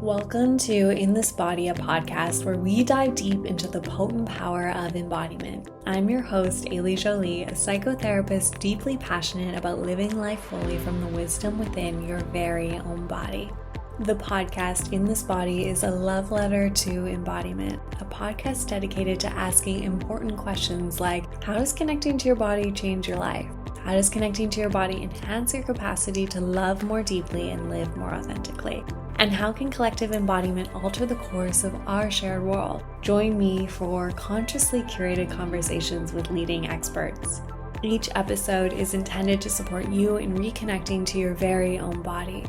Welcome to In This Body, a podcast where we dive deep into the potent power of embodiment. I'm your host, Ailey Jolie, a psychotherapist deeply passionate about living life fully from the wisdom within your very own body. The podcast In This Body is a love letter to embodiment, a podcast dedicated to asking important questions like, how does connecting to your body change your life? How does connecting to your body enhance your capacity to love more deeply and live more authentically? And how can collective embodiment alter the course of our shared world? Join me for consciously curated conversations with leading experts. Each episode is intended to support you in reconnecting to your very own body.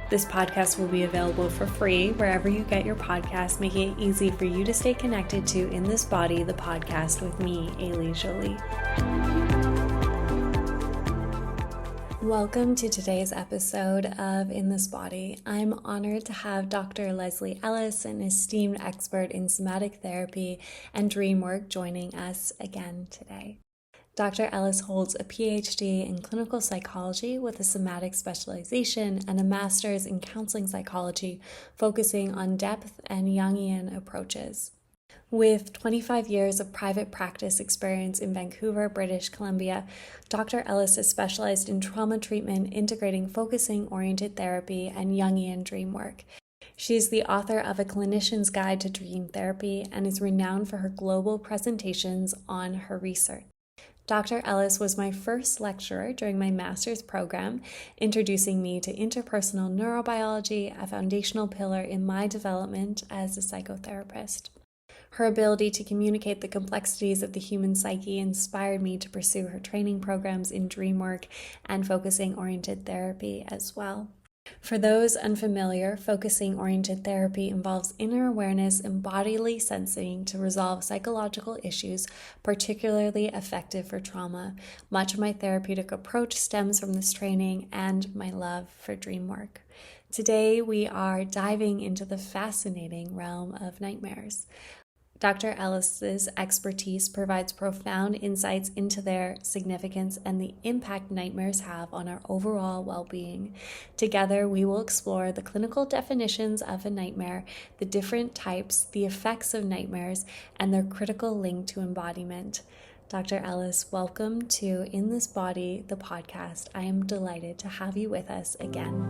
This podcast will be available for free wherever you get your podcasts, making it easy for you to stay connected to In This Body, the podcast with me, Ailey Jolie. Welcome to today's episode of In This Body. I'm honored to have Dr. Leslie Ellis, an esteemed expert in somatic therapy and Dreamwork, joining us again today. Dr. Ellis holds a PhD in clinical psychology with a somatic specialization and a master's in counseling psychology, focusing on depth and Jungian approaches. With 25 years of private practice experience in Vancouver, British Columbia, Dr. Ellis is specialized in trauma treatment, integrating focusing-oriented therapy and Jungian dream work. She is the author of A Clinician's Guide to Dream Therapy and is renowned for her global presentations on her research. Dr. Ellis was my first lecturer during my master's program, introducing me to interpersonal neurobiology, a foundational pillar in my development as a psychotherapist. Her ability to communicate the complexities of the human psyche inspired me to pursue her training programs in Dreamwork and focusing-oriented therapy as well. For those unfamiliar, focusing-oriented therapy involves inner awareness and bodily sensing to resolve psychological issues, particularly effective for trauma. Much of my therapeutic approach stems from this training and my love for Dreamwork. Today, we are diving into the fascinating realm of nightmares. Dr. Ellis's expertise provides profound insights into their significance and the impact nightmares have on our overall well-being. Together, we will explore the clinical definitions of a nightmare, the different types, the effects of nightmares, and their critical link to embodiment. Dr. Ellis, welcome to In This Body, the podcast. I am delighted to have you with us again.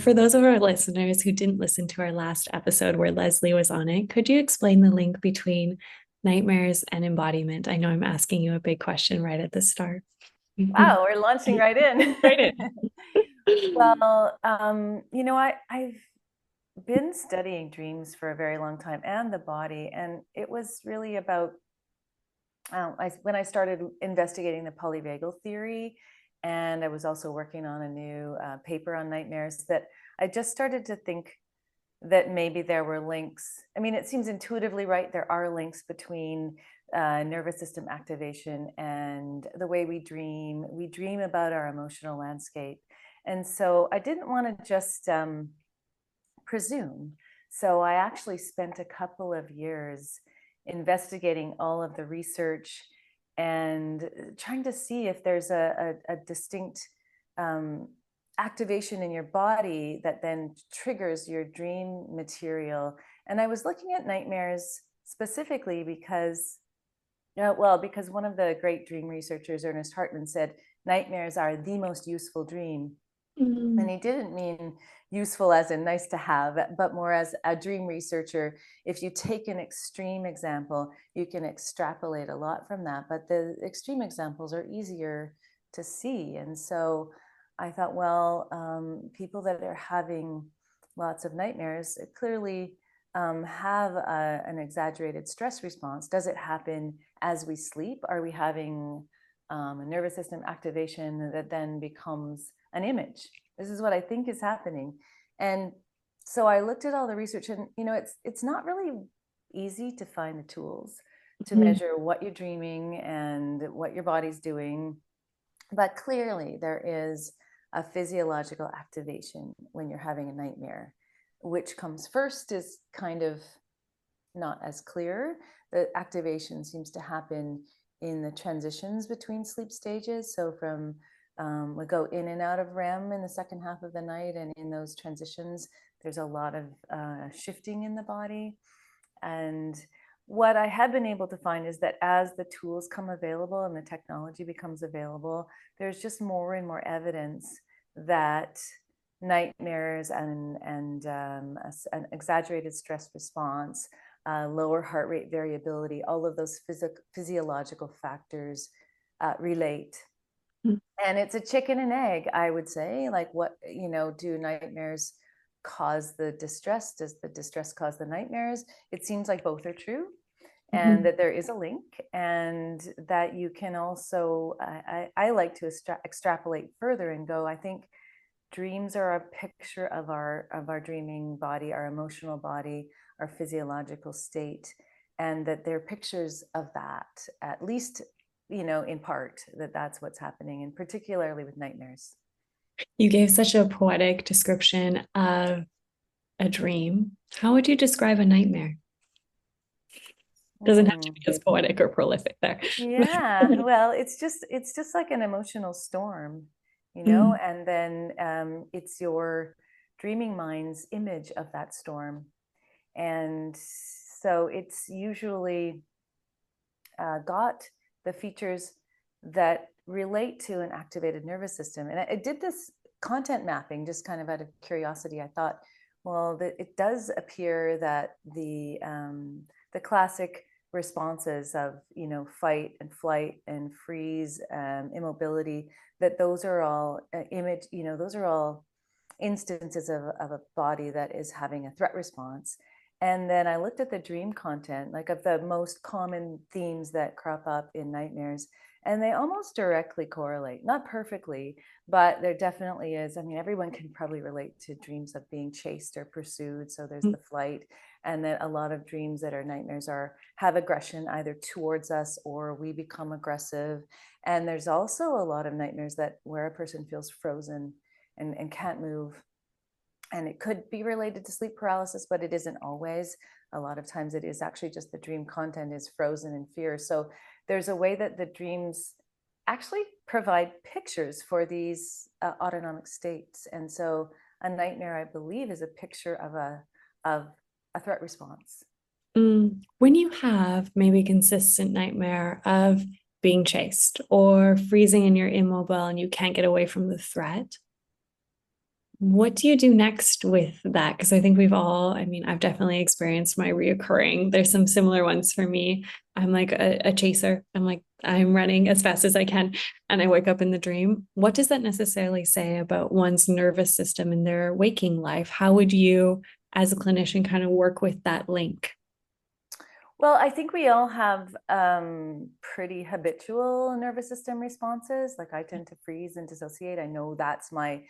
For those of our listeners who didn't listen to our last episode where Leslie was on it, could you explain the link between nightmares and embodiment? I know I'm asking you a big question right at the start. Wow, we're launching right in. Right in. Well, I've been studying dreams for a very long time and the body, and it was really about when I started investigating the polyvagal theory, and I was also working on a new paper on nightmares, that I just started to think that maybe there were links. I mean, it seems intuitively right. There are links between nervous system activation and the way we dream. We dream about our emotional landscape. And so I didn't want to just presume. So I actually spent a couple of years investigating all of the research and trying to see if there's a distinct activation in your body that then triggers your dream material. And I was looking at nightmares specifically because one of the great dream researchers, Ernest Hartman, said nightmares are the most useful dream. Mm-hmm. And he didn't mean useful as in nice to have, but more as a dream researcher. If you take an extreme example, you can extrapolate a lot from that, but the extreme examples are easier to see. And so I thought, people that are having lots of nightmares clearly have an exaggerated stress response. Does it happen as we sleep? Are we having a nervous system activation that then becomes an image? This is what I think is happening. And so I looked at all the research, and it's not really easy to find the tools to measure what you're dreaming and what your body's doing. But clearly there is a physiological activation when you're having a nightmare. Which comes first is kind of not as clear. The activation seems to happen in the transitions between sleep stages. So from we go in and out of REM in the second half of the night, and in those transitions, there's a lot of shifting in the body. And what I have been able to find is that as the tools come available and the technology becomes available, there's just more and more evidence that nightmares and an exaggerated stress response, lower heart rate variability, all of those physiological factors relate. Mm. And it's a chicken and egg, I would say. Like, what, do nightmares cause the distress? Does the distress cause the nightmares? It seems like both are true, and that there is a link, and that you can also, I like to extrapolate further and go, I think dreams are a picture of our dreaming body, our emotional body, our physiological state, and that they're pictures of that, at least, in part, that's what's happening, and particularly with nightmares. You gave such a poetic description of a dream. How would you describe a nightmare? Doesn't have to be as poetic or prolific there. Yeah, well, it's just like an emotional storm, and then it's your dreaming mind's image of that storm. And so it's usually got the features that relate to an activated nervous system. And I did this content mapping just kind of out of curiosity. I thought, well, it does appear that the classic responses of fight and flight and freeze, immobility, that those are all those are all instances of a body that is having a threat response. And then I looked at the dream content, like of the most common themes that crop up in nightmares, and they almost directly correlate. Not perfectly, but there definitely is. I mean, everyone can probably relate to dreams of being chased or pursued. So there's the flight, and then a lot of dreams that are nightmares have aggression either towards us or we become aggressive. And there's also a lot of nightmares where a person feels frozen and can't move. And it could be related to sleep paralysis, but it isn't always. A lot of times it is actually just the dream content is frozen in fear. So there's a way that the dreams actually provide pictures for these autonomic states. And so a nightmare, I believe, is a picture of a threat response. When you have maybe a consistent nightmare of being chased or freezing and you're immobile and you can't get away from the threat, what do you do next with that? Because I think I've definitely experienced my reoccurring. There's some similar ones for me. I'm like a chaser. I'm running as fast as I can, and I wake up in the dream. What does that necessarily say about one's nervous system in their waking life? How would you, as a clinician, kind of work with that link? Well, I think we all have pretty habitual nervous system responses. Like, I tend to freeze and dissociate. I know that's my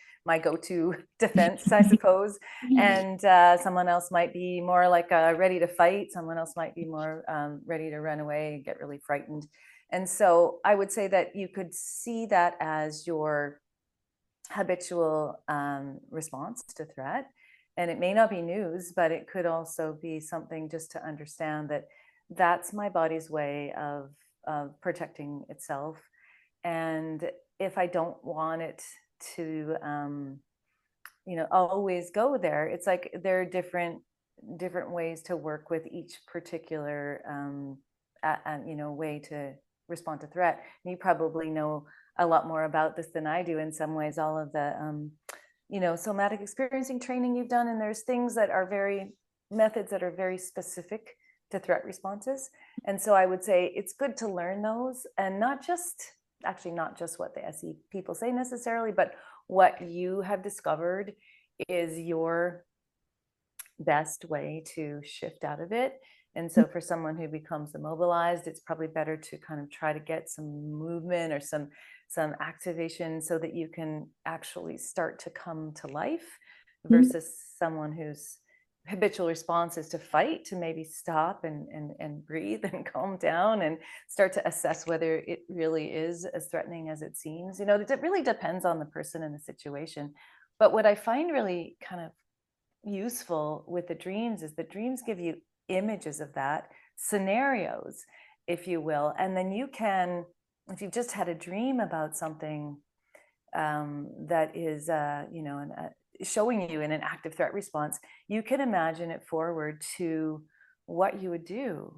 go-to defense, I suppose. And someone else might be more like ready to fight. Someone else might be more ready to run away and get really frightened. And so I would say that you could see that as your habitual response to threat. And it may not be news, but it could also be something just to understand that that's my body's way of protecting itself. And if I don't want it to, always go there, it's like there are different ways to work with each particular, way to respond to threat. And you probably know a lot more about this than I do in some ways, all of the somatic experiencing training you've done, and there's methods that are very specific to threat responses. And so I would say it's good to learn those, and not just what the SE people say necessarily, but what you have discovered is your best way to shift out of it. And so for someone who becomes immobilized, it's probably better to kind of try to get some movement or some activation so that you can actually start to come to life, versus someone whose habitual response is to fight, to maybe stop and breathe and calm down and start to assess whether it really is as threatening as it seems. It really depends on the person and the situation. But what I find really kind of useful with the dreams is that dreams give you images of that, scenarios, if you will. And then you can, if you've just had a dream about something, that is, showing you in an active threat response, you can imagine it forward to what you would do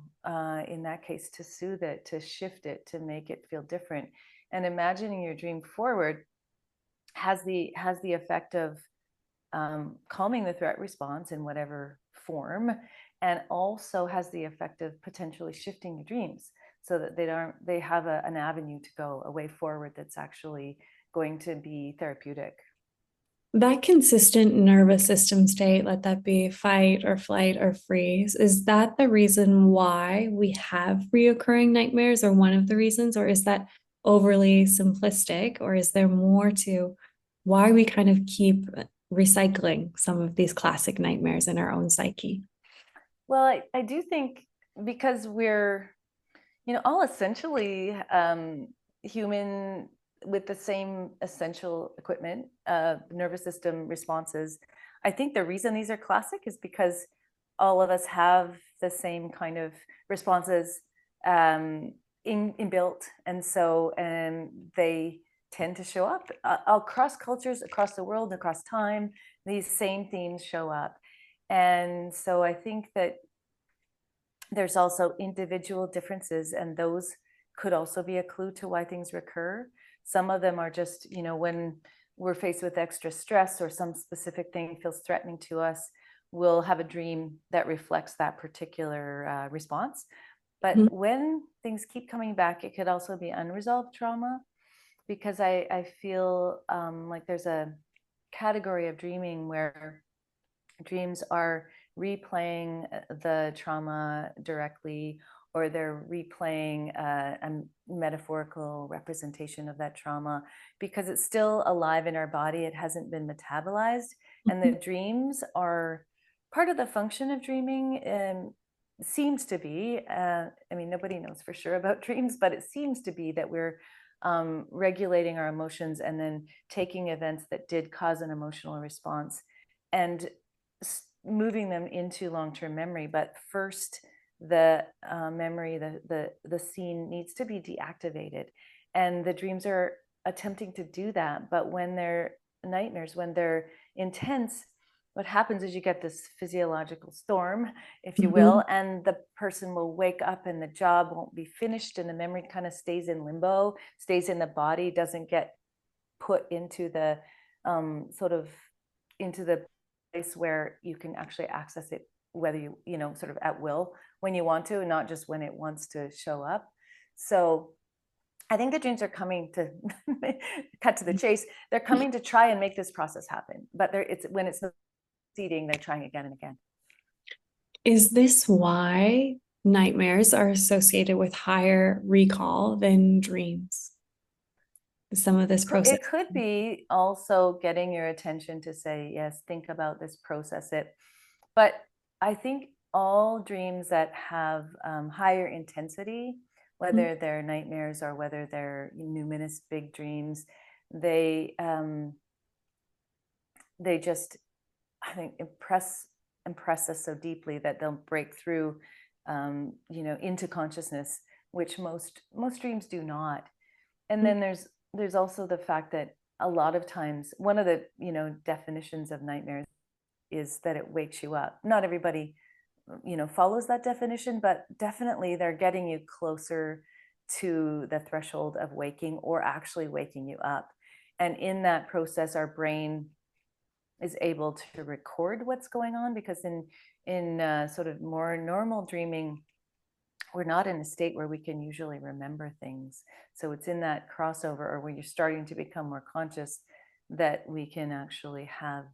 in that case to soothe it, to shift it, to make it feel different. And imagining your dream forward has the effect of calming the threat response in whatever form, and also has the effect of potentially shifting your dreams so that they have an avenue to go, a way forward that's actually going to be therapeutic. That consistent nervous system state, let that be fight or flight or freeze, is that the reason why we have reoccurring nightmares, or one of the reasons, or is that overly simplistic, or is there more to why we kind of keep recycling some of these classic nightmares in our own psyche? Well, I do think because we're, all essentially human with the same essential equipment, nervous system responses. I think the reason these are classic is because all of us have the same kind of responses inbuilt, and so they tend to show up across cultures, across the world, across time. These same themes show up, and so I think that there's also individual differences, and those could also be a clue to why things recur. Some of them are just, when we're faced with extra stress or some specific thing feels threatening to us, we'll have a dream that reflects that particular response. But when things keep coming back, it could also be unresolved trauma, because I feel like there's a category of dreaming where dreams are replaying the trauma directly, or they're replaying a metaphorical representation of that trauma because it's still alive in our body. It hasn't been metabolized. And the dreams are part of the function of dreaming. Seems to be, nobody knows for sure about dreams, but it seems to be that we're regulating our emotions and then taking events that did cause an emotional response and moving them into long-term memory. But first, the memory, the scene needs to be deactivated, and the dreams are attempting to do that. But when they're nightmares, when they're intense, what happens is you get this physiological storm, if you will, and the person will wake up and the job won't be finished, and the memory kind of stays in limbo, stays in the body, doesn't get put into the into the place where you can actually access it, whether sort of at will when you want to, and not just when it wants to show up. So I think the dreams are coming to cut to the chase. They're coming to try and make this process happen, but when it's succeeding, they're trying again and again. Is this why nightmares are associated with higher recall than dreams? Some of this process. It could be also getting your attention to say, yes, think about this, process it. But I think all dreams that have higher intensity, whether they're nightmares or whether they're numinous big dreams, they just, I think, impress us so deeply that they'll break through into consciousness, which most dreams do not. And then there's also the fact that a lot of times, one of the definitions of nightmares is that it wakes you up. Not everybody follows that definition, but definitely they're getting you closer to the threshold of waking, or actually waking you up. And in that process, our brain is able to record what's going on, because in sort of more normal dreaming, we're not in a state where we can usually remember things. So it's in that crossover, or when you're starting to become more conscious, that we can actually have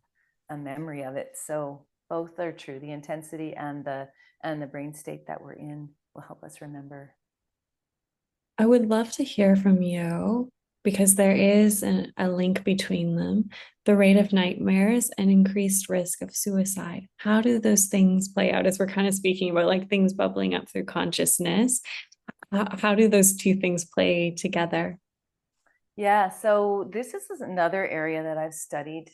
a memory of it. So both are true. The intensity and the brain state that we're in will help us remember. I would love to hear from you, because there is a link between them, the rate of nightmares and increased risk of suicide. How do those things play out, as we're kind of speaking about like things bubbling up through consciousness? How do those two things play together? Yeah, so this is another area that I've studied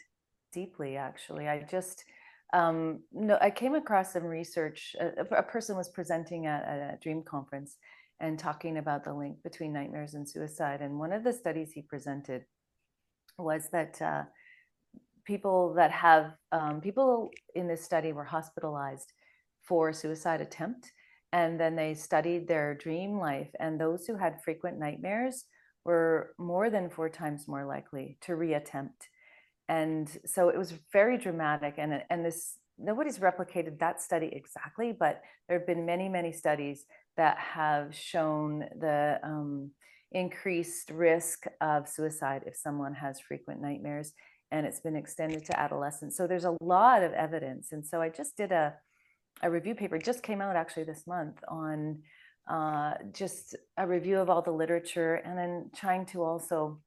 deeply, actually. I came across some research. A person was presenting at a dream conference and talking about the link between nightmares and suicide. And one of the studies he presented was that people that have people in this study were hospitalized for a suicide attempt, and then they studied their dream life, and those who had frequent nightmares were more than 4 times more likely to reattempt. And so it was very dramatic, and this, nobody's replicated that study exactly, but there have been many studies that have shown the increased risk of suicide if someone has frequent nightmares, and it's been extended to adolescents. So there's a lot of evidence. And so I just did a review paper, just came out actually this month, on just a review of all the literature, and then trying to also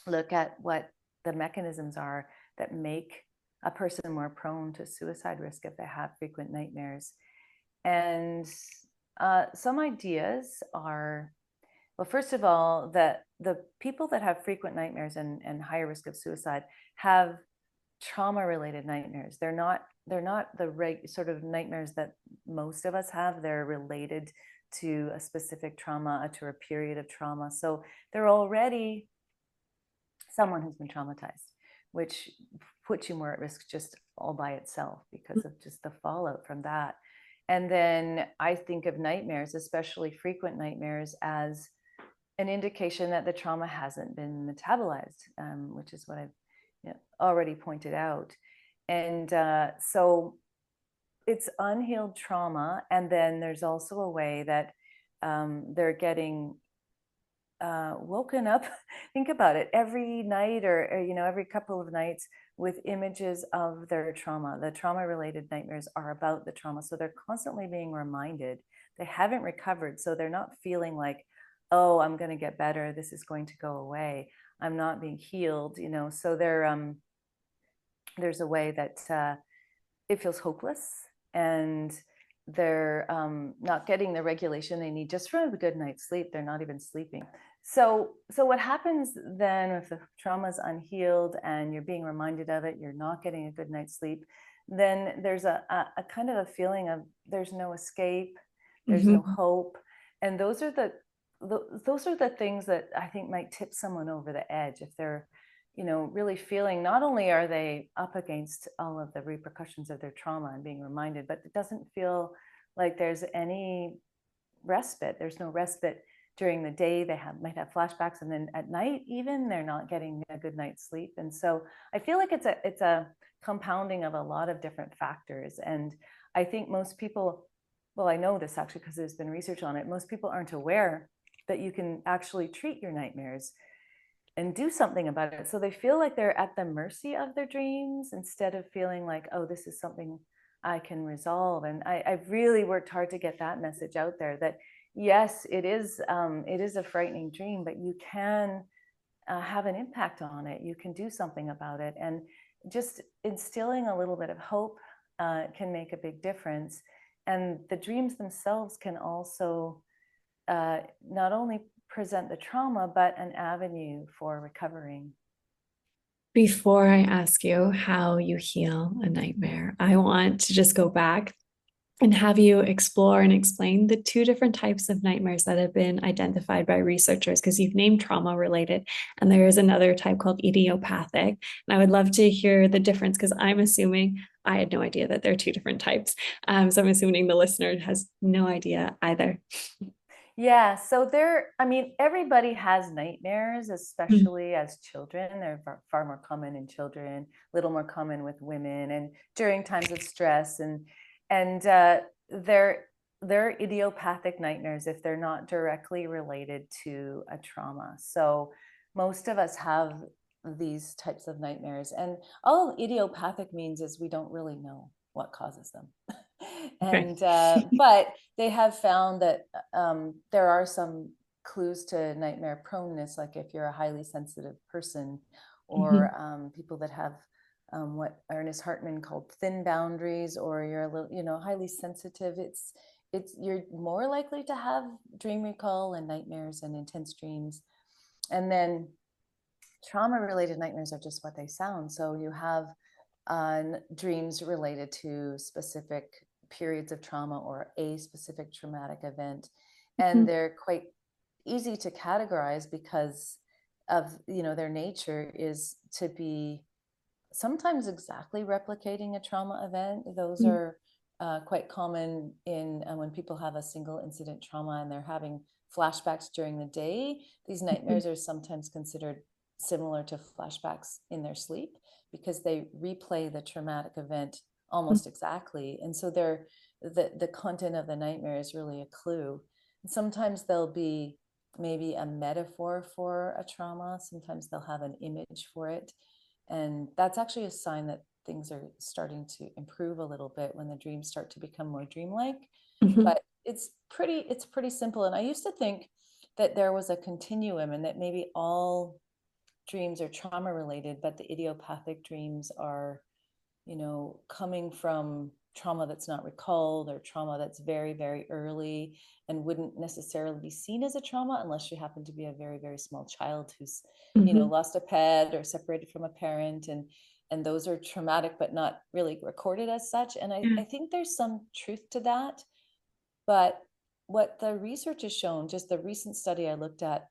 look at what the mechanisms are that make a person more prone to suicide risk if they have frequent nightmares. And some ideas are, well, first of all, that the people that have frequent nightmares and higher risk of suicide have trauma-related nightmares. They're not the sort of nightmares that most of us have. They're related to a specific trauma, to a period of trauma. So they're already someone who's been traumatized, which puts you more at risk just all by itself because of just the fallout from that. And then I think of nightmares, especially frequent nightmares, as an indication that the trauma hasn't been metabolized, which is what I've already pointed out. And so it's unhealed trauma. And then there's also a way that they're getting woken up, think about it, every night or every couple of nights with images of their trauma. The trauma-related nightmares are about the trauma. So they're constantly being reminded. They haven't recovered. So they're not feeling like, oh, I'm going to get better, this is going to go away, I'm not being healed, so there's a way that it feels hopeless, and they're not getting the regulation they need just from a good night's sleep. They're not even sleeping. So what happens then if the trauma is unhealed and you're being reminded of it, you're not getting a good night's sleep, then there's a kind of a feeling of there's no escape, there's no hope. And those are the things that I think might tip someone over the edge if they're really feeling not only are they up against all of the repercussions of their trauma and being reminded, but it doesn't feel like there's any respite. There's no respite during the day. They might have flashbacks, and then at night even they're not getting a good night's sleep. And so I feel like it's a compounding of a lot of different factors. And I think most people, well, I know this actually because there's been research on it, most people aren't aware that you can actually treat your nightmares and do something about it. So they feel like they're at the mercy of their dreams instead of feeling like, oh, this is something I can resolve. And I've really worked hard to get that message out there, that yes, it is a frightening dream, but you can have an impact on it. You can do something about it. And just instilling a little bit of hope can make a big difference. And the dreams themselves can also not only present the trauma, but an avenue for recovering. Before I ask you how you heal a nightmare, I want to just go back and have you explore and explain the 2 different types of nightmares that have been identified by researchers, because you've named trauma related, and there is another type called idiopathic. And I would love to hear the difference, because I'm assuming I had no idea that there are 2 different types. So I'm assuming the listener has no idea either. Yeah, so everybody has nightmares, especially as children. They're far more common in children, a little more common with women, and during times of stress. And they're idiopathic nightmares if they're not directly related to a trauma. So most of us have these types of nightmares, and all idiopathic means is we don't really know what causes them. And but they have found that there are some clues to nightmare proneness, like if you're a highly sensitive person, or people that have what Ernest Hartman called thin boundaries, or you're a little, highly sensitive. You're more likely to have dream recall and nightmares and intense dreams. And then trauma-related nightmares are just what they sound. So you have dreams related to specific periods of trauma or a specific traumatic event, and they're quite easy to categorize because their nature is to be sometimes exactly replicating a trauma event. Those Mm. are quite common in when people have a single incident trauma and they're having flashbacks during the day. These nightmares are sometimes considered similar to flashbacks in their sleep because they replay the traumatic event almost exactly. And so the content of the nightmare is really a clue. And sometimes there'll be maybe a metaphor for a trauma. Sometimes they'll have an image for it. And that's actually a sign that things are starting to improve a little bit when the dreams start to become more dreamlike. Mhm. But it's pretty simple. And I used to think that there was a continuum and that maybe all dreams are trauma related, but the idiopathic dreams are, coming from trauma that's not recalled or trauma that's very, very early and wouldn't necessarily be seen as a trauma unless you happen to be a very, very small child who's, Mhm. lost a pet or separated from a parent. And those are traumatic, but not really recorded as such. And I, Yeah. I think there's some truth to that. But what the research has shown, just the recent study I looked at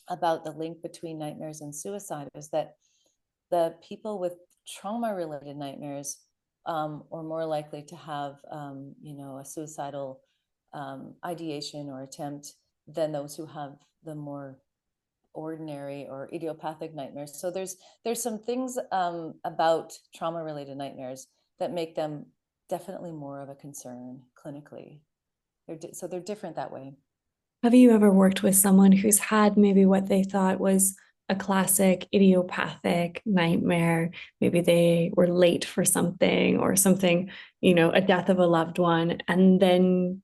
about the link between nightmares and suicide, is that the people with trauma related nightmares are more likely to have, a suicidal ideation or attempt than those who have the more ordinary or idiopathic nightmares. So there's some things about trauma related nightmares that make them definitely more of a concern clinically. So they're different that way. Have you ever worked with someone who's had maybe what they thought was a classic idiopathic nightmare? Maybe they were late for something or something, a death of a loved one. And then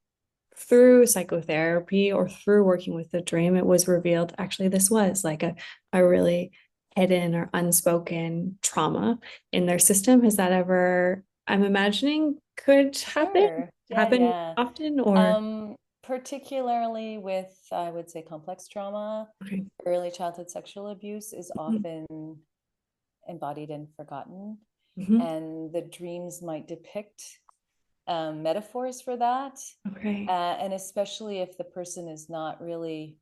through psychotherapy or through working with the dream, it was revealed actually this was like a really hidden or unspoken trauma in their system. Has that ever, I'm imagining, could Sure. Yeah, happen yeah. often or? Um, Particularly with, I would say, complex trauma, Okay. early childhood sexual abuse is Mhm. often embodied and forgotten. Mhm. And the dreams might depict metaphors for that. Okay. And especially if the person is not really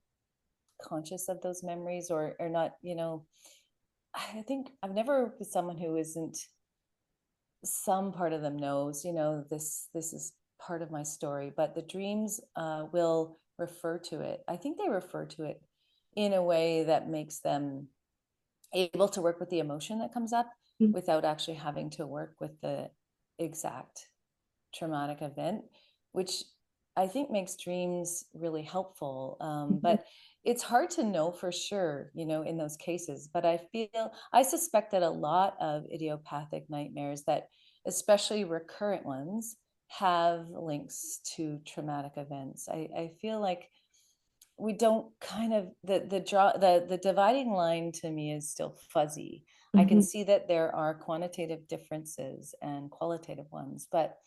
conscious of those memories or not, I think I've never worked with someone who isn't, some part of them knows, this is part of my story, but the dreams will refer to it. I think they refer to it in a way that makes them able to work with the emotion that comes up Mm. without actually having to work with the exact traumatic event, which I think makes dreams really helpful. Mhm. But it's hard to know for sure, in those cases. But I suspect that a lot of idiopathic nightmares, that especially recurrent ones, have links to traumatic events. I feel like we don't kind of the dividing line to me is still fuzzy. I can Mhm. see that there are quantitative differences and qualitative ones, but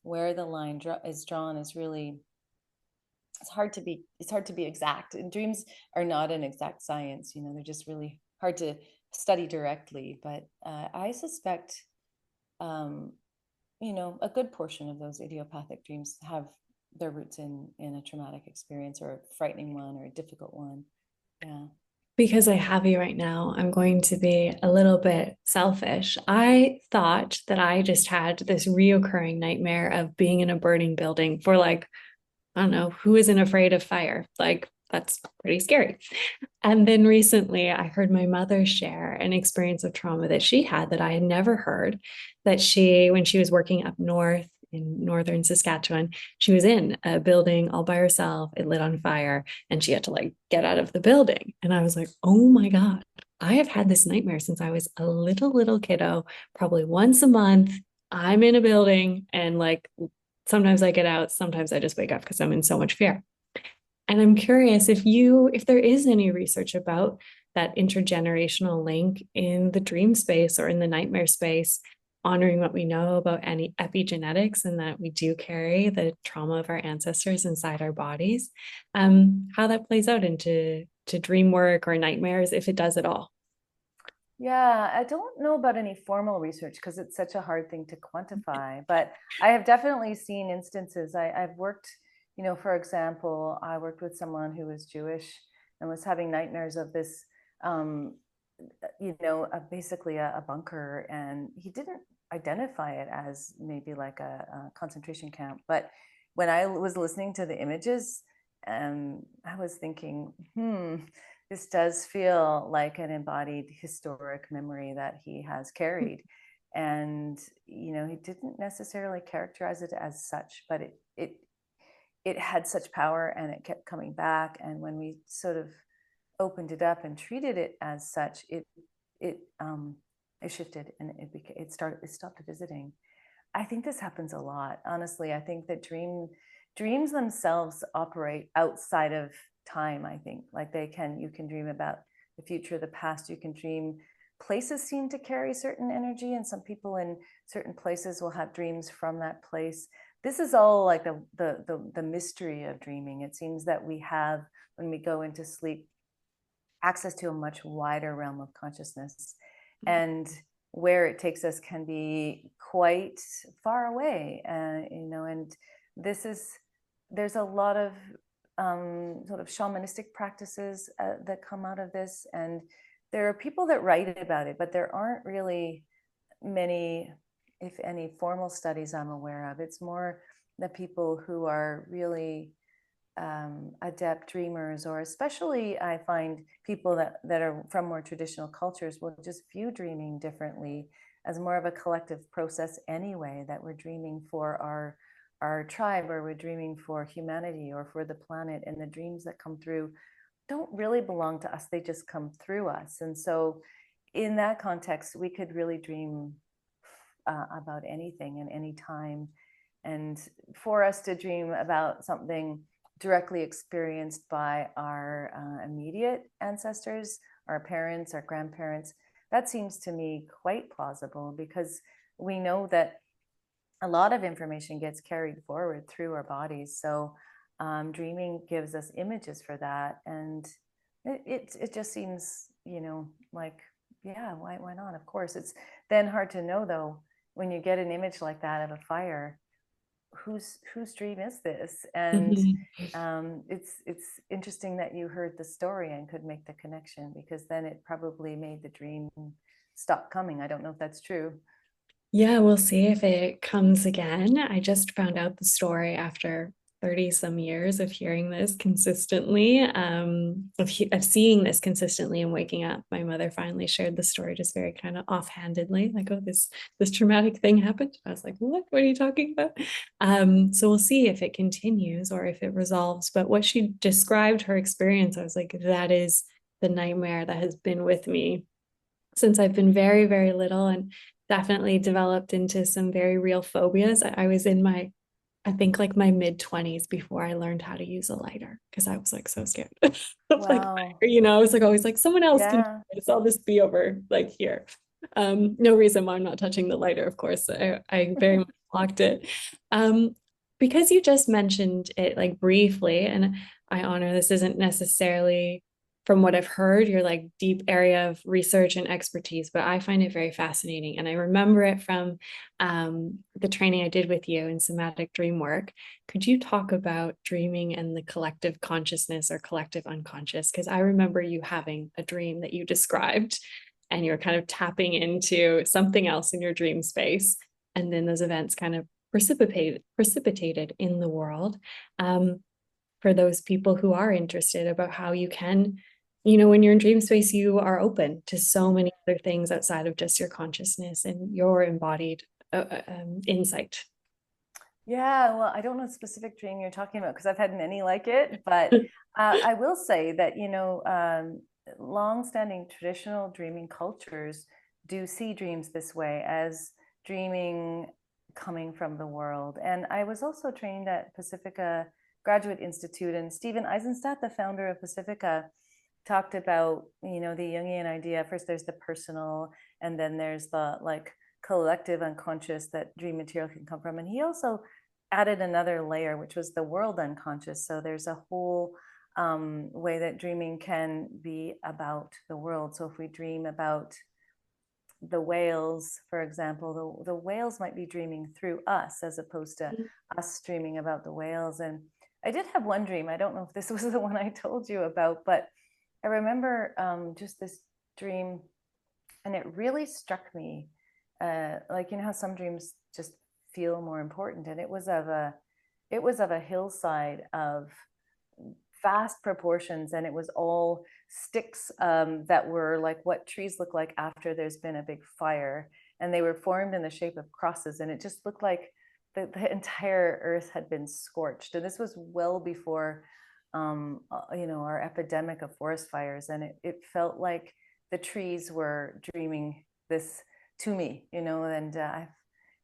where the line is drawn is really, it's hard to be exact, and dreams are not an exact science. They're just really hard to study directly. But I suspect um, a good portion of those idiopathic dreams have their roots in a traumatic experience or a frightening one or a difficult one. Yeah. Because I have you right now, I'm going to be a little bit selfish. I thought that I just had this reoccurring nightmare of being in a burning building for like, I don't know, who isn't afraid of fire? Like, that's pretty scary. And then recently, I heard my mother share an experience of trauma that she had that I had never heard. That when she was working up north in northern Saskatchewan, she was in a building all by herself. It lit on fire, and she had to like get out of the building. And I was like, oh my God, I have had this nightmare since I was a little kiddo, probably once a month. I'm in a building and like sometimes I get out, sometimes I just wake up because I'm in so much fear. And I'm curious if there is any research about that intergenerational link in the dream space or in the nightmare space, honoring what we know about any epigenetics and that we do carry the trauma of our ancestors inside our bodies, how that plays out into dream work or nightmares, if it does at all. Yeah, I don't know about any formal research because it's such a hard thing to quantify, but I have definitely seen instances. I've worked, for example, I worked with someone who was Jewish and was having nightmares of this basically a bunker, and he didn't identify it as maybe like a concentration camp. But when I was listening to the images, I was thinking, this does feel like an embodied historic memory that he has carried. And, he didn't necessarily characterize it as such, but it had such power, and it kept coming back. And when we sort of opened it up and treated it as such, it shifted, and it stopped visiting. I think this happens a lot. Honestly, I think that dreams themselves operate outside of time. I think like you can dream about the future, the past. You can dream. Places seem to carry certain energy, and some people in certain places will have dreams from that place. This is all like the mystery of dreaming. It seems that we have, when we go into sleep, access to a much wider realm of consciousness, and where it takes us can be quite far away. And there's a lot of sort of shamanistic practices that come out of this, and there are people that write about it, but there aren't really many, if any, formal studies I'm aware of. It's more the people who are really adept dreamers, or especially I find people that are from more traditional cultures will just view dreaming differently, as more of a collective process anyway, that we're dreaming for our tribe, or we're dreaming for humanity or for the planet, and the dreams that come through don't really belong to us, they just come through us. And so in that context, we could really dream about anything and any time. And for us to dream about something directly experienced by our immediate ancestors, our parents, our grandparents, that seems to me quite plausible, because we know that a lot of information gets carried forward through our bodies. So dreaming gives us images for that. And it just seems, like, yeah, why not? Of course. It's then hard to know, though, when you get an image like that of a fire, whose dream is this? And it's interesting that you heard the story and could make the connection, because then it probably made the dream stop coming. I don't know if that's true. Yeah, we'll see if it comes again. I just found out the story after 30 some years of hearing this consistently, of seeing this consistently and waking up. My mother finally shared the story just very kind of offhandedly, like, oh, this traumatic thing happened. I was like, what are you talking about? So we'll see if it continues or if it resolves. But what she described her experience, I was like, that is the nightmare that has been with me since I've been very, very little, and definitely developed into some very real phobias. I was in I think like my mid-20s before I learned how to use a lighter, because I was like so scared of like fire. Wow. I was like always like, someone else can do Yeah. this. I'll just be over like here. No reason why I'm not touching the lighter, of course. I very much blocked it. Um, because you just mentioned it like briefly, and I honor this isn't necessarily, from what I've heard, your like deep area of research and expertise, but I find it very fascinating. And I remember it from the training I did with you in somatic dreamwork. Could you talk about dreaming and the collective consciousness or collective unconscious? Because I remember you having a dream that you described, and you were kind of tapping into something else in your dream space. And then those events kind of precipitated in the world. For those people who are interested about how you can, when you're in dream space, you are open to so many other things outside of just your consciousness and your embodied insight. Yeah, well, I don't know the specific dream you're talking about, because I've had many like it, but I will say that, long-standing traditional dreaming cultures do see dreams this way, as dreaming coming from the world. And I was also trained at Pacifica Graduate Institute, and Stephen Eisenstadt, the founder of Pacifica, talked about, the Jungian idea. First, there's the personal, and then there's the like collective unconscious that dream material can come from. And he also added another layer, which was the world unconscious. So there's a whole way that dreaming can be about the world. So if we dream about the whales, for example, the whales might be dreaming through us, as opposed to us dreaming about the whales. And I did have one dream. I don't know if this was the one I told you about, but I remember just this dream, and it really struck me. Like, you know how some dreams just feel more important, and it was of a hillside of vast proportions, and it was all sticks that were like what trees look like after there's been a big fire, and they were formed in the shape of crosses, and it just looked like the entire earth had been scorched. And this was well before you know, our epidemic of forest fires, and it felt like the trees were dreaming this to me, you know, and I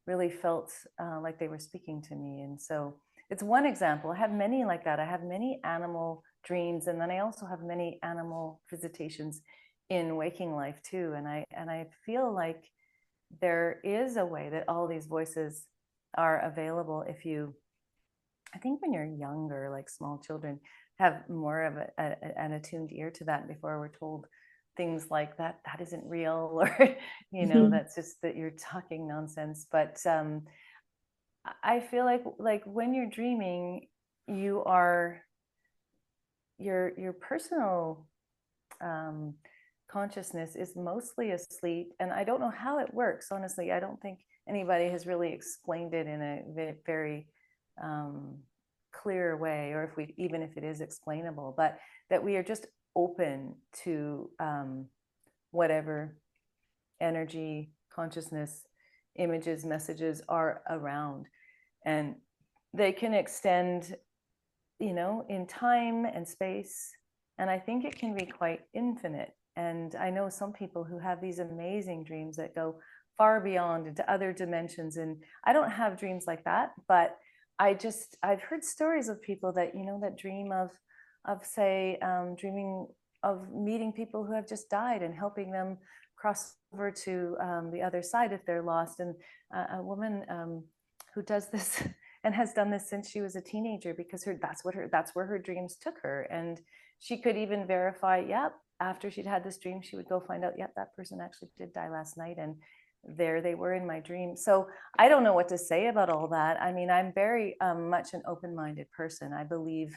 really felt like they were speaking to me. And so it's one example. I have many like that. I have many animal dreams, and then I also have many animal visitations in waking life too. And I feel like there is a way that all these voices are available if you, I think when you're younger, like small children have more of an attuned ear to that. Before we're told things like that isn't real, or you know, Mhm. that's just that you're talking nonsense. But I feel like when you're dreaming, you are your personal um, consciousness is mostly asleep, and I don't know how it works. Honestly, I don't think anybody has really explained it in a very um, clear way, or if we even if it is explainable, but that we are just open to whatever energy, consciousness, images, messages are around, and they can extend, you know, in time and space. And I think it can be quite infinite. And I know some people who have these amazing dreams that go far beyond into other dimensions. And I don't have dreams like that, but I've heard stories of people that, you know, that dream of say, dreaming of meeting people who have just died and helping them cross over to the other side if they're lost. And a woman who does this and has done this since she was a teenager, because that's where her dreams took her. And she could even verify, yep, after she'd had this dream, she would go find out, yep, that person actually did die last night, and there they were in my dream. So I don't know what to say about all that. I mean, I'm very much an open-minded person. I believe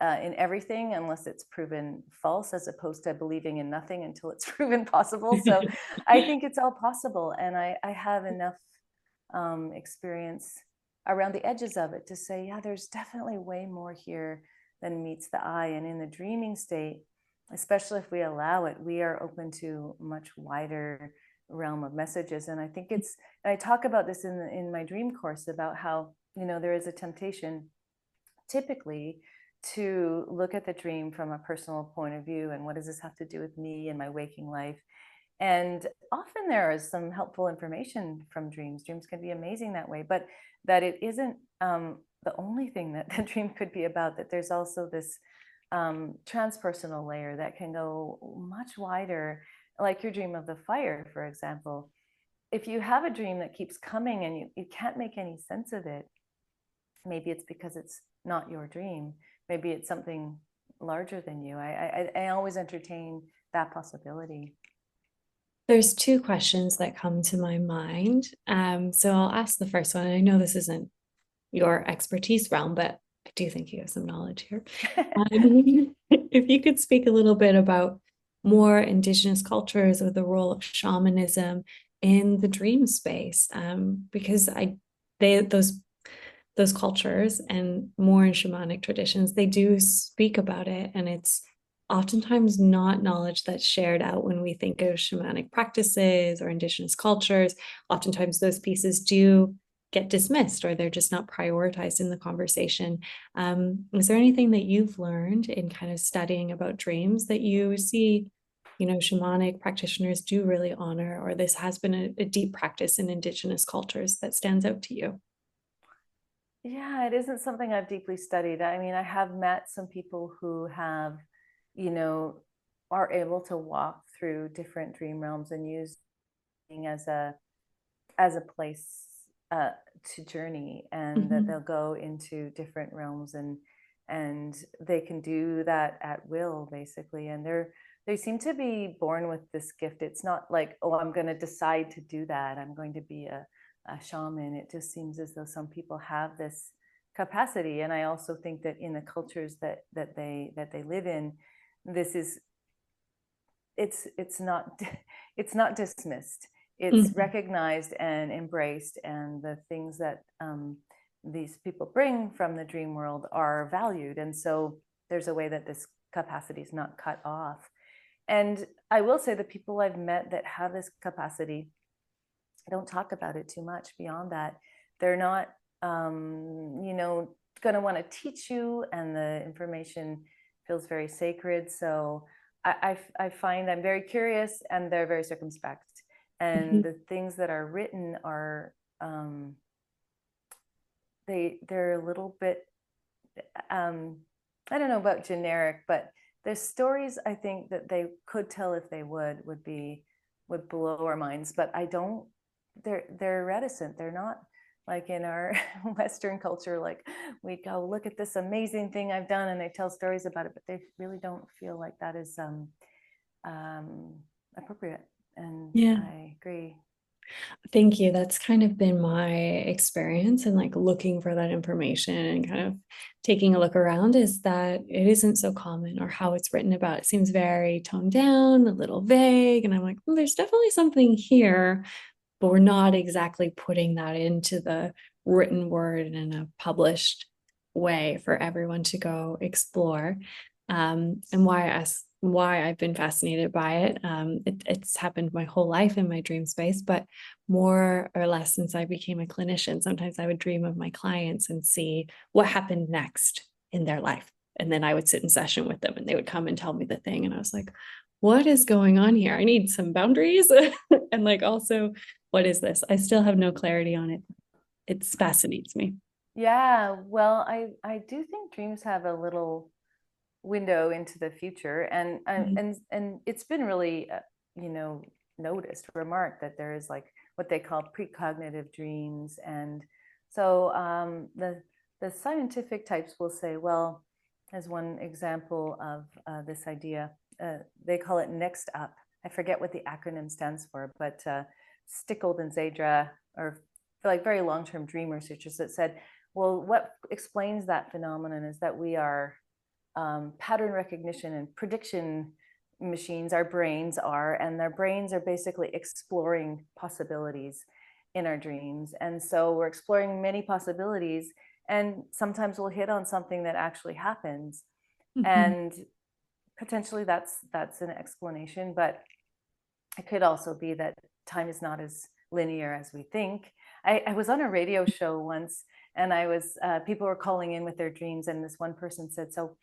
in everything unless it's proven false, as opposed to believing in nothing until it's proven possible. So I think it's all possible, and I have enough experience around the edges of it to say, yeah, there's definitely way more here than meets the eye. And in the dreaming state, especially if we allow it, we are open to much wider realm of messages. And I think it's, and I talk about this in my dream course about how, you know, there is a temptation typically to look at the dream from a personal point of view, and what does this have to do with me and my waking life. And often there is some helpful information from dreams. Dreams can be amazing that way, but that it isn't the only thing that the dream could be about, that there's also this transpersonal layer that can go much wider, like your dream of the fire, for example. If you have a dream that keeps coming and you can't make any sense of it, maybe it's because it's not your dream. Maybe it's something larger than you. I always entertain that possibility. There's two questions that come to my mind. So I'll ask the first one. And I know this isn't your expertise realm, but I do think you have some knowledge here. If you could speak a little bit about more Indigenous cultures or the role of shamanism in the dream space, because those cultures and more in shamanic traditions, they do speak about it, and it's oftentimes not knowledge that's shared out when we think of shamanic practices or Indigenous cultures. Oftentimes those pieces do get dismissed, or they're just not prioritized in the conversation. Is there anything that you've learned in kind of studying about dreams that you see, you know, shamanic practitioners do really honor, or this has been a deep practice in Indigenous cultures that stands out to you? Yeah, it isn't something I've deeply studied. I mean, I have met some people who have, you know, are able to walk through different dream realms and use it as a place to journey, and that Mhm. they'll go into different realms, and they can do that at will, basically. And they seem to be born with this gift. It's not like, oh, I'm going to decide to do that, I'm going to be a shaman. It just seems as though some people have this capacity. And I also think that in the cultures that they live in, this is it's not it's not dismissed. It's Mhm. recognized and embraced, and the things that these people bring from the dream world are valued. And so there's a way that this capacity is not cut off. And I will say the people I've met that have this capacity don't talk about it too much beyond that. They're not, going to want to teach you, and the information feels very sacred. So I find I'm very curious, and they're very circumspect. And Mhm. the things that are written are, they're a little bit, um, I don't know about generic, but there's stories I think that they could tell if they would blow our minds. But I don't. They're reticent. They're not like in our Western culture. Like we go, look at this amazing thing I've done, and they tell stories about it, but they really don't feel like that is um, appropriate. And Yeah. I agree. Thank you. That's kind of been my experience and like looking for that information and kind of taking a look around is that it isn't so common or how it's written about. It seems very toned down, a little vague. And I'm like, well, there's definitely something here, but we're not exactly putting that into the written word in a published way for everyone to go explore. And why I've been fascinated by it. It's happened my whole life in my dream space, but more or less since I became a clinician, sometimes I would dream of my clients and see what happened next in their life. And then I would sit in session with them and they would come and tell me the thing. And I was like, what is going on here? I need some boundaries. And like also, what is this? I still have no clarity on it. It fascinates me. Yeah, well, I do think dreams have a little window into the future, and Mhm. it's been really you know noticed, remarked that there is like what they call precognitive dreams. And so the scientific types will say, well, as one example of this idea, they call it next up. I forget what the acronym stands for, but Stickled and Zadra are like very long-term dream researchers that said, well, what explains that phenomenon is that we are pattern recognition and prediction machines, our brains are, and their brains are basically exploring possibilities in our dreams. And so we're exploring many possibilities, and sometimes we'll hit on something that actually happens. Mhm. And potentially that's an explanation, but it could also be that time is not as linear as we think. I was on a radio show once, and I was people were calling in with their dreams, and this one person said, so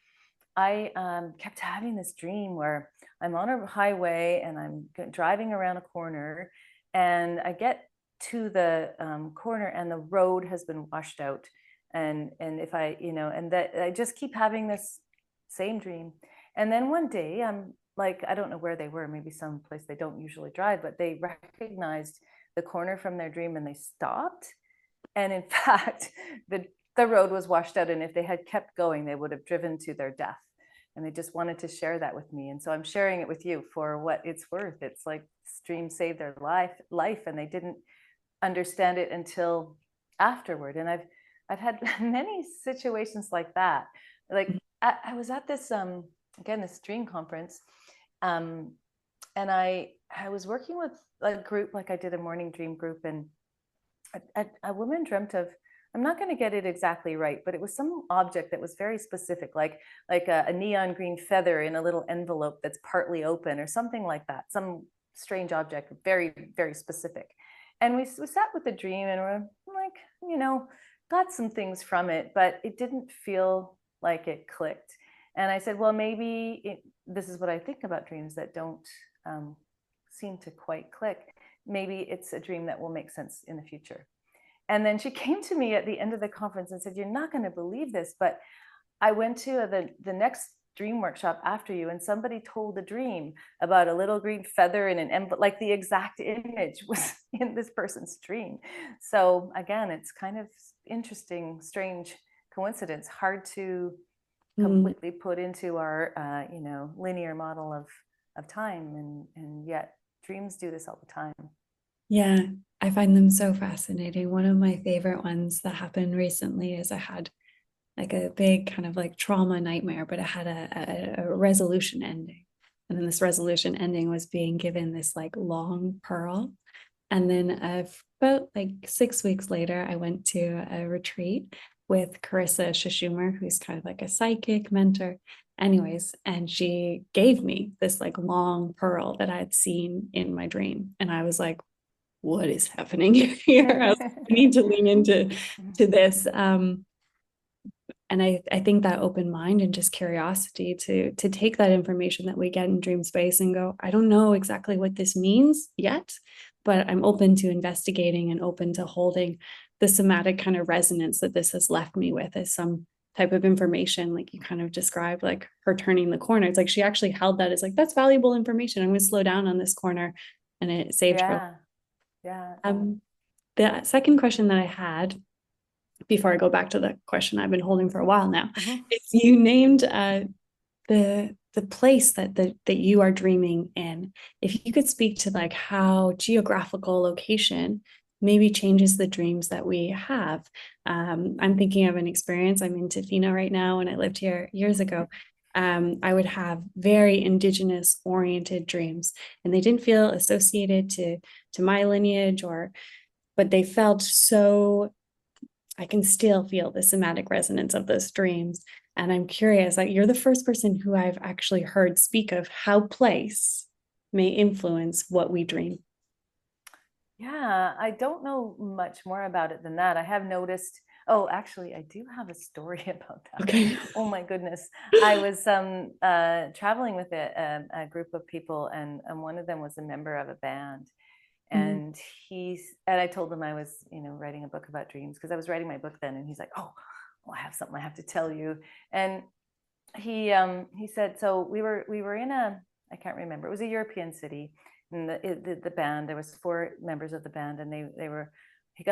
I kept having this dream where I'm on a highway and I'm driving around a corner, and I get to the corner and the road has been washed out. And if I, and that I just keep having this same dream. And then one day I'm like, I don't know where they were, maybe some place they don't usually drive, but they recognized the corner from their dream and they stopped. And in fact, the road was washed out. And if they had kept going, they would have driven to their death. And they just wanted to share that with me. And so I'm sharing it with you for what it's worth. It's like stream saved their life, and they didn't understand it until afterward. And I've had many situations like that. Like I was at this again this dream conference, um, and I was working with a group, like I did a morning dream group, and a woman dreamt of, I'm not going to get it exactly right, but it was some object that was very specific, like a neon green feather in a little envelope that's partly open or something like that, some strange object, very very specific. And we sat with the dream, and we're like, got some things from it, but it didn't feel like it clicked. And I said, well, maybe this is what I think about dreams that don't um, seem to quite click. Maybe it's a dream that will make sense in the future. And then she came to me at the end of the conference and said, you're not going to believe this, but I went to the next dream workshop after you, and somebody told a dream about a little green feather in an envelope, like the exact image was in this person's dream. So again, it's kind of interesting, strange coincidence, hard to Mm. completely put into our linear model of time, and yet dreams do this all the time. Yeah, I find them so fascinating. One of my favorite ones that happened recently is I had like a big kind of like trauma nightmare, but it had a resolution ending. And then this resolution ending was being given this like long pearl. And then about like 6 weeks later, I went to a retreat with Carissa Shishumer, who's kind of like a psychic mentor. Anyways, and she gave me this like long pearl that I had seen in my dream. And I was like, what is happening here? I need to lean into this. And I think that open mind and just curiosity to take that information that we get in dream space and go, I don't know exactly what this means yet, but I'm open to investigating and open to holding the somatic kind of resonance that this has left me with as some type of information, like you kind of described, like her turning the corner. It's like she actually held that as like, that's valuable information. I'm going to slow down on this corner, and it saved her. Yeah. The second question that I had before I go back to the question I've been holding for a while now, is you named the place that you are dreaming in. If you could speak to like how geographical location maybe changes the dreams that we have. I'm thinking of an experience. I'm in Tofino right now, and I lived here years ago. I would have very Indigenous oriented dreams, and they didn't feel associated to my lineage, but they felt so. I can still feel the somatic resonance of those dreams. And I'm curious, like you're the first person who I've actually heard speak of how place may influence what we dream. Yeah, I don't know much more about it than that. I have noticed, oh, actually, I do have a story about that. Okay. Oh my goodness. I was traveling with a group of people, and one of them was a member of a band. And I told him I was, writing a book about dreams, because I was writing my book then. And he's like, oh, well, I have something I have to tell you. And he said, so we were in I can't remember, it was a European city, and the band, there was 4 members of the band, and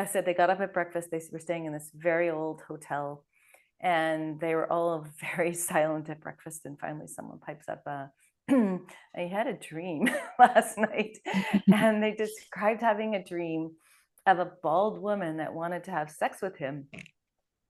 said they got up at breakfast. They were staying in this very old hotel, and they were all very silent at breakfast. And finally someone pipes up, I had a dream last night. And they described having a dream of a bald woman that wanted to have sex with him.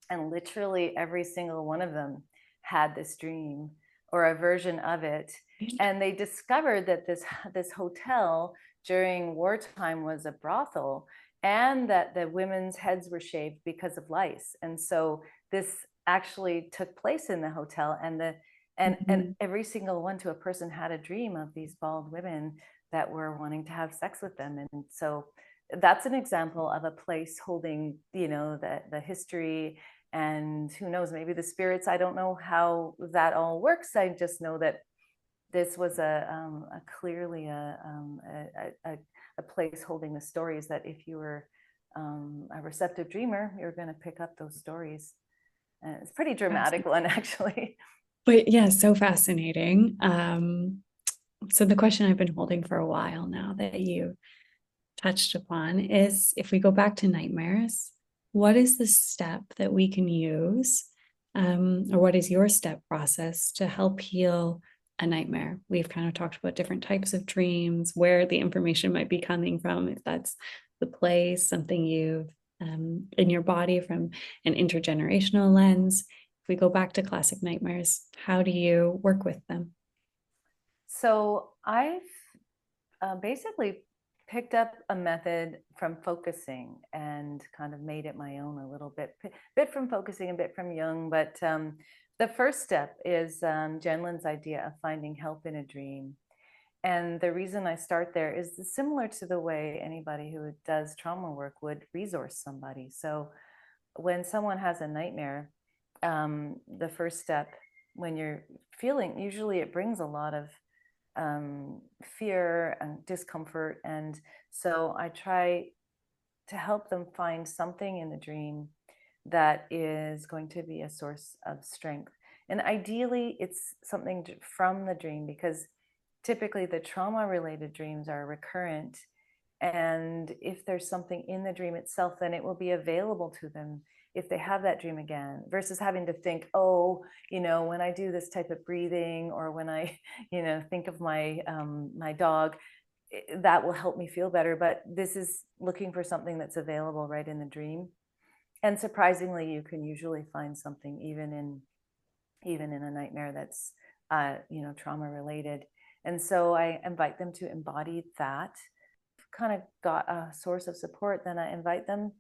And literally every single one of them had this dream or a version of it. And they discovered that this hotel during wartime was a brothel, and that the women's heads were shaved because of lice. And so this actually took place in the hotel, and every single one, to a person, had a dream of these bald women that were wanting to have sex with them. And so that's an example of a place holding, the history, and who knows, maybe the spirits. I don't know how that all works. I just know that this was clearly a place holding the stories, that if you were a receptive dreamer, you're going to pick up those stories. And it's a pretty dramatic one, actually. But yeah, so fascinating. So the question I've been holding for a while now that you touched upon is, if we go back to nightmares, what is the step that we can use, or what is your step process to help heal a nightmare? We've kind of talked about different types of dreams, where the information might be coming from, if that's the place, something you've in your body from an intergenerational lens. If we go back to classic nightmares, how do you work with them? So I've basically picked up a method from focusing and kind of made it my own a little bit from focusing, a bit from Jung. But the first step is Jen Lin's idea of finding help in a dream. And the reason I start there is similar to the way anybody who does trauma work would resource somebody. So when someone has a nightmare, the first step, when you're feeling, usually it brings a lot of fear and discomfort. And so I try to help them find something in the dream that is going to be a source of strength. And ideally, it's something from the dream, because typically the trauma related dreams are recurrent. And if there's something in the dream itself, then it will be available to them if they have that dream again, versus having to think, oh, when I do this type of breathing, or when I, think of my my dog, that will help me feel better. But this is looking for something that's available right in the dream. And surprisingly, you can usually find something even in a nightmare that's trauma related. And so I invite them to embody that. Kind of got a source of support, then I invite them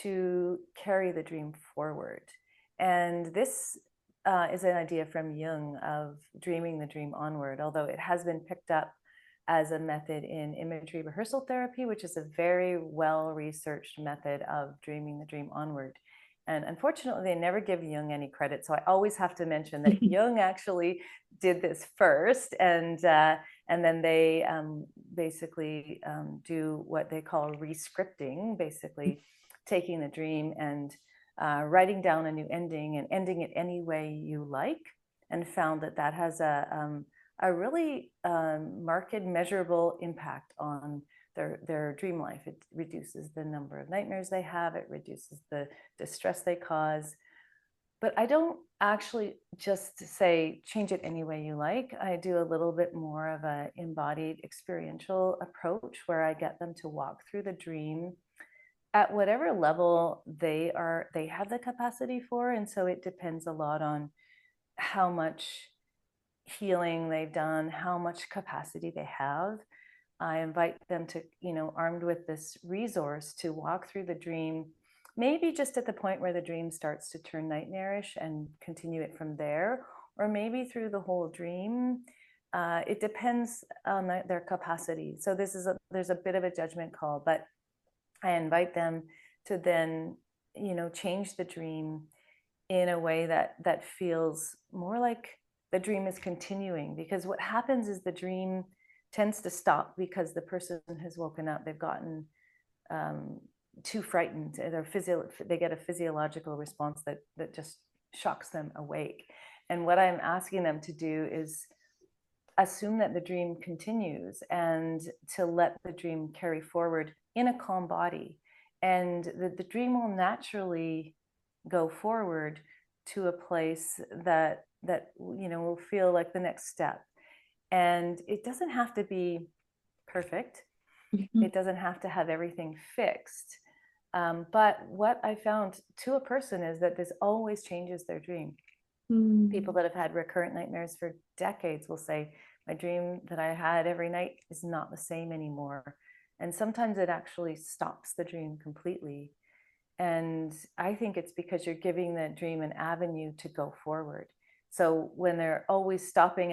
to carry the dream forward. And this is an idea from Jung of dreaming the dream onward, although it has been picked up as a method in imagery rehearsal therapy, which is a very well researched method of dreaming the dream onward. And unfortunately, they never give Jung any credit. So I always have to mention that Jung actually did this first, and then they basically do what they call rescripting, basically taking the dream and writing down a new ending and ending it any way you like, and found that that has a really marked, measurable impact on their dream life. It reduces the number of nightmares they have, it reduces the distress they cause. But I don't actually just say change it any way you like. I do a little bit more of an embodied experiential approach where I get them to walk through the dream at whatever level they have the capacity for. And so it depends a lot on how much healing they've done, how much capacity they have. I invite them to, armed with this resource, to walk through the dream, maybe just at the point where the dream starts to turn nightmarish and continue it from there, or maybe through the whole dream. It depends on their capacity. So there's a bit of a judgment call, but I invite them to then, change the dream in a way that feels more like the dream is continuing. Because what happens is the dream tends to stop because the person has woken up. They've gotten too frightened. They get a physiological response that just shocks them awake. And what I'm asking them to do is assume that the dream continues and to let the dream carry forward in a calm body. And the dream will naturally go forward to a place that will feel like the next step. And it doesn't have to be perfect. It doesn't have to have everything fixed. But what I found to a person is that this always changes their dream. People that have had recurrent nightmares for decades will say, my dream that I had every night is not the same anymore. And sometimes it actually stops the dream completely. And I think it's because you're giving the dream an avenue to go forward. So when they're always often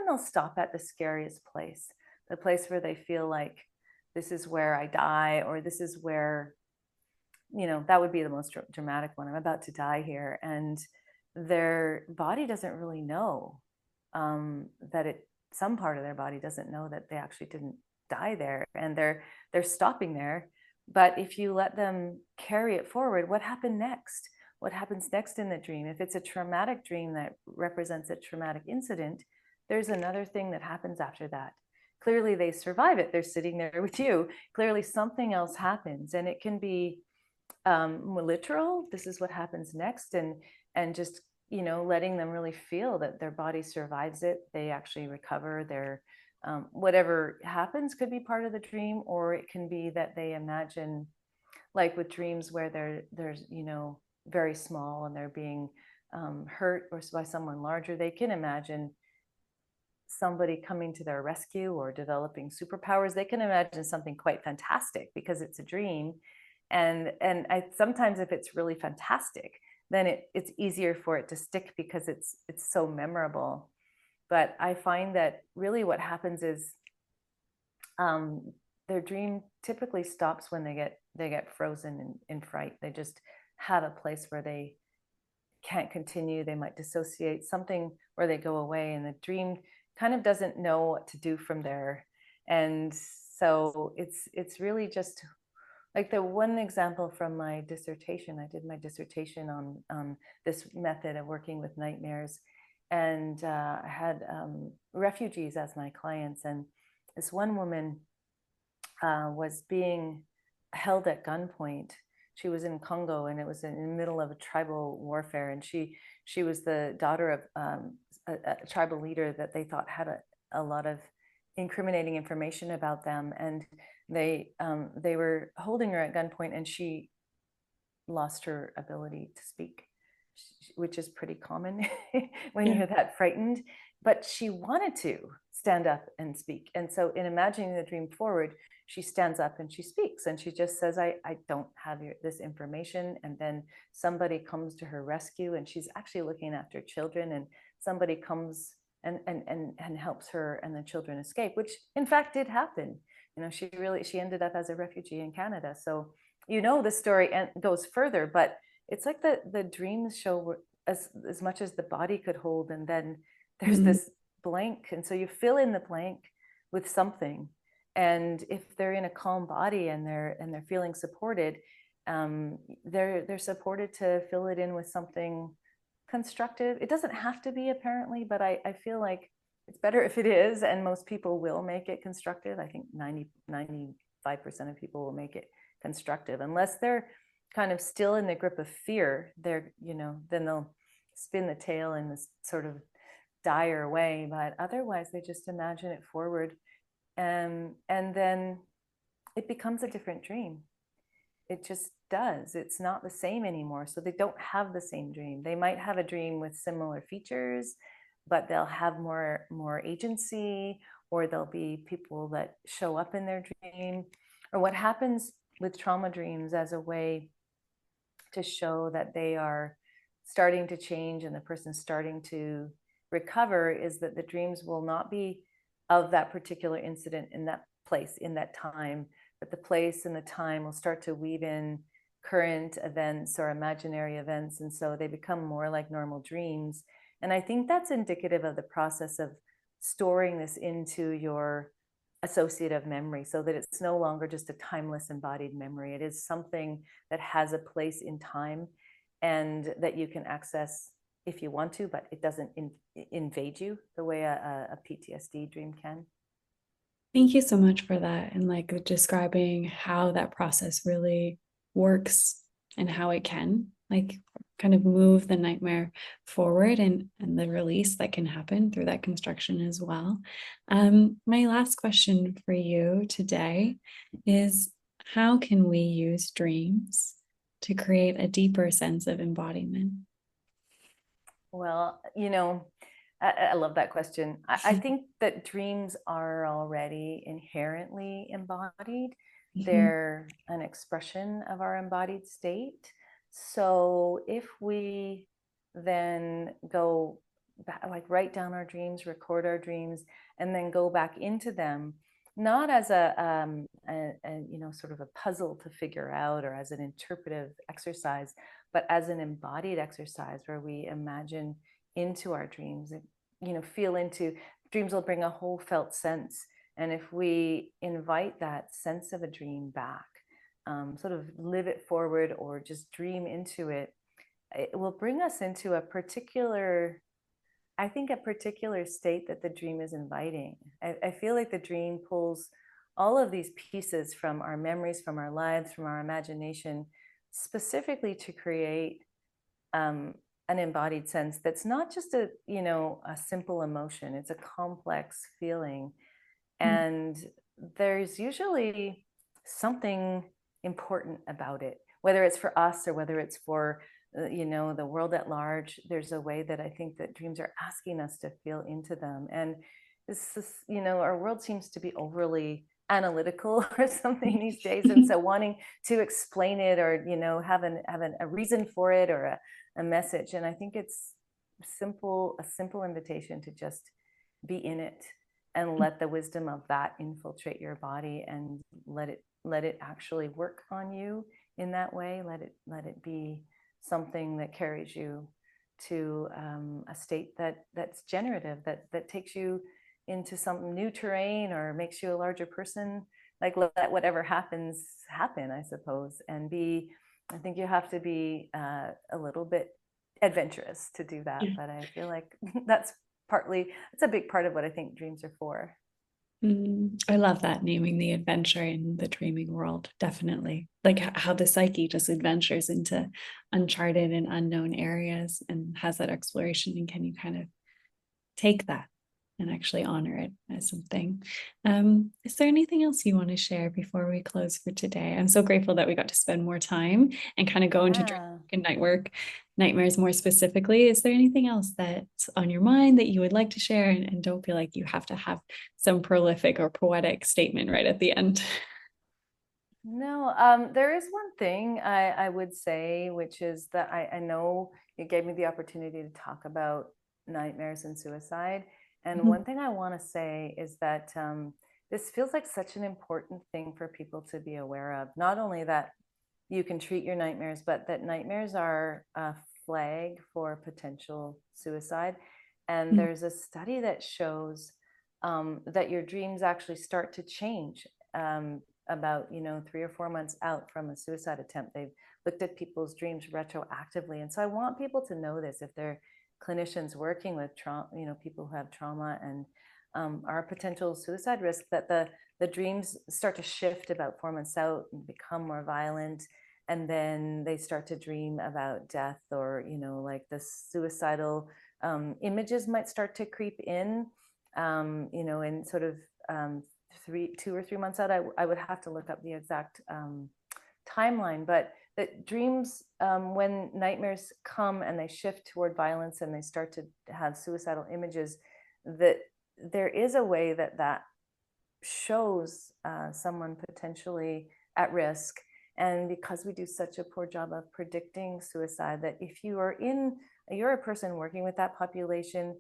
they'll stop at the scariest place, the place where they feel like this is where I die, or this is where, that would be the most dramatic one. I'm about to die here. And their body doesn't really know some part of their body doesn't know that they actually didn't die there, and they're stopping there. But if you let them carry it forward, what happened next? What happens next in the dream? If it's a traumatic dream that represents a traumatic incident, there's another thing that happens after that. Clearly they survive it. They're sitting there with you. Clearly something else happens, and it can be more literal. This is what happens next, and just letting them really feel that their body survives it. They actually recover. Their whatever happens could be part of the dream, or it can be that they imagine, like with dreams where they're very small and they're being hurt or by someone larger, they can imagine somebody coming to their rescue or developing superpowers. They can imagine something quite fantastic because it's a dream. And sometimes if it's really fantastic, then it's easier for it to stick because it's so memorable. But I find that really what happens is their dream typically stops when they get frozen in fright. They just have a place where they can't continue. They might dissociate, something where they go away, and the dream kind of doesn't know what to do from there. And so it's really just like the one example from my dissertation. I did my dissertation on this method of working with nightmares, and I had refugees as my clients. And this one woman was being held at gunpoint. She was in Congo, and it was in the middle of a tribal warfare. And she was the daughter of a tribal leader that they thought had a lot of incriminating information about them. And they were holding her at gunpoint, and she lost her ability to speak, which is pretty common when you're that frightened. But she wanted to stand up and speak. And so in imagining the dream forward, she stands up and she speaks, and she just says, I don't have this information. And then somebody comes to her rescue, and she's actually looking after children, and somebody comes and helps her and the children escape, which in fact did happen. She ended up as a refugee in Canada. So the story goes further, but it's like the dreams show as much as the body could hold, and then there's this blank, and so you fill in the blank with something. And if they're in a calm body and they're feeling supported, they're supported to fill it in with something constructive. It doesn't have to be, apparently, but I feel like it's better if it is, and most people will make it constructive. I think 95% of people will make it constructive, unless they're kind of still in the grip of fear. Then they'll spin the tale in this sort of dire way, but otherwise they just imagine it forward, and then it becomes a different dream. It just does. It's not the same anymore. So they don't have the same dream. They might have a dream with similar features, but they'll have more agency, or there'll be people that show up in their dream. Or what happens with trauma dreams as a way to show that they are starting to change and the person's starting to recover is that the dreams will not be of that particular incident in that place, in that time, but the place and the time will start to weave in current events or imaginary events. And so they become more like normal dreams. And I think that's indicative of the process of storing this into your associative memory, so that it's no longer just a timeless embodied memory. It is something that has a place in time and that you can access if you want to, but it doesn't invade you the way a PTSD dream can. Thank you so much for that, and like describing how that process really works and how it can like kind of move the nightmare forward, and the release that can happen through that construction as well. My last question for you today is, how can we use dreams to create a deeper sense of embodiment? Well, I love that question. I think that dreams are already inherently embodied. They're an expression of our embodied state. So if we then go back, like write down our dreams, record our dreams, and then go back into them, not as a sort of a puzzle to figure out, or as an interpretive exercise, but as an embodied exercise where we imagine into our dreams, feel into dreams will bring a whole felt sense. And if we invite that sense of a dream back, sort of live it forward or just dream into it, it will bring us into a particular state that the dream is inviting. I feel like the dream pulls all of these pieces from our memories, from our lives, from our imagination, specifically to create an embodied sense that's not just a simple emotion. It's a complex feeling. And there's usually something important about it, whether it's for us or whether it's for the world at large. There's a way that I think that dreams are asking us to feel into them. And this is, our world seems to be overly analytical or something these days, and so wanting to explain it or have a reason for it or a message. And I think it's a simple invitation to just be in it and let the wisdom of that infiltrate your body, and let it actually work on you in that way. Let it be something that carries you to a state that's generative, that takes you into some new terrain or makes you a larger person. Like, let whatever happens happen, I suppose. And I think you have to be a little bit adventurous to do that. But I feel like that's a big part of what I think dreams are for. I love that, naming the adventure in the dreaming world. Definitely. Like how the psyche just adventures into uncharted and unknown areas and has that exploration. And can you kind of take that and actually honor it as something. Is there anything else you want to share before we close for today? I'm so grateful that we got to spend more time and kind of go into Yeah. night work, nightmares more specifically. Is there anything else that's on your mind that you would like to share? And don't feel like you have to have some prolific or poetic statement right at the end. No, there is one thing I would say, which is that I know you gave me the opportunity to talk about nightmares and suicide. And one thing I want to say is that this feels like such an important thing for people to be aware of. Not only that you can treat your nightmares, but that nightmares are a flag for potential suicide. And there's a study that shows that your dreams actually start to change about 3 or 4 months out from a suicide attempt. They've looked at people's dreams retroactively, and so I want people to know this if they're clinicians working with trauma, people who have trauma and are a potential suicide risk, that the dreams start to shift about 4 months out and become more violent, and then they start to dream about death, or like the suicidal images might start to creep in, in sort of 2 or 3 months out. I would have to look up the exact timeline, but that dreams, when nightmares come and they shift toward violence and they start to have suicidal images, that there is a way that shows someone potentially at risk. And because we do such a poor job of predicting suicide, that if you're a person working with that population,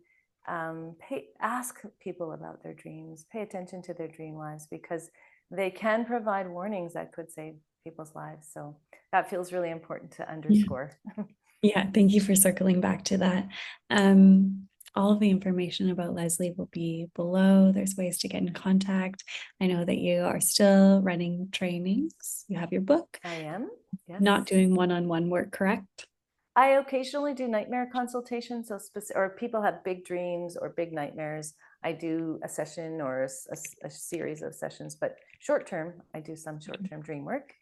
ask people about their dreams, pay attention to their dream lives, because they can provide warnings that could save people's lives. So that feels really important to underscore. Yeah, thank you for circling back to that. All of the information about Leslie will be below. There's ways to get in contact. I know that you are still running trainings. You have your book. I am, yes. Not doing one-on-one work, correct? I occasionally do nightmare consultations. So or people have big dreams or big nightmares. I do a session or a series of sessions, but short-term, I do some short-term dream work.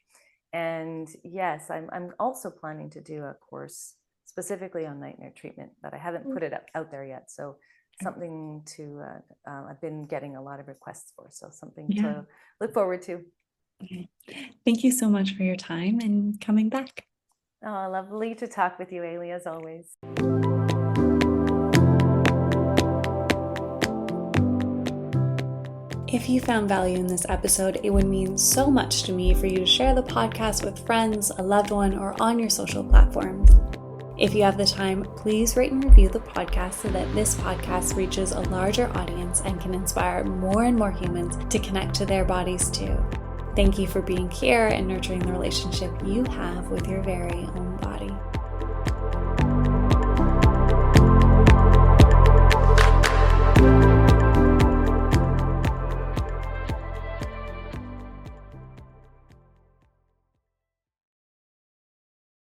And yes, I'm also planning to do a course specifically on nightmare treatment, but I haven't put it out there yet. So something to, I've been getting a lot of requests for, so something to look forward to. Okay. Thank you so much for your time and coming back. Oh, lovely to talk with you, Ailey, as always. If you found value in this episode, it would mean so much to me for you to share the podcast with friends, a loved one, or on your social platforms. If you have the time, please rate and review the podcast so that this podcast reaches a larger audience and can inspire more and more humans to connect to their bodies too. Thank you for being here and nurturing the relationship you have with your very own body.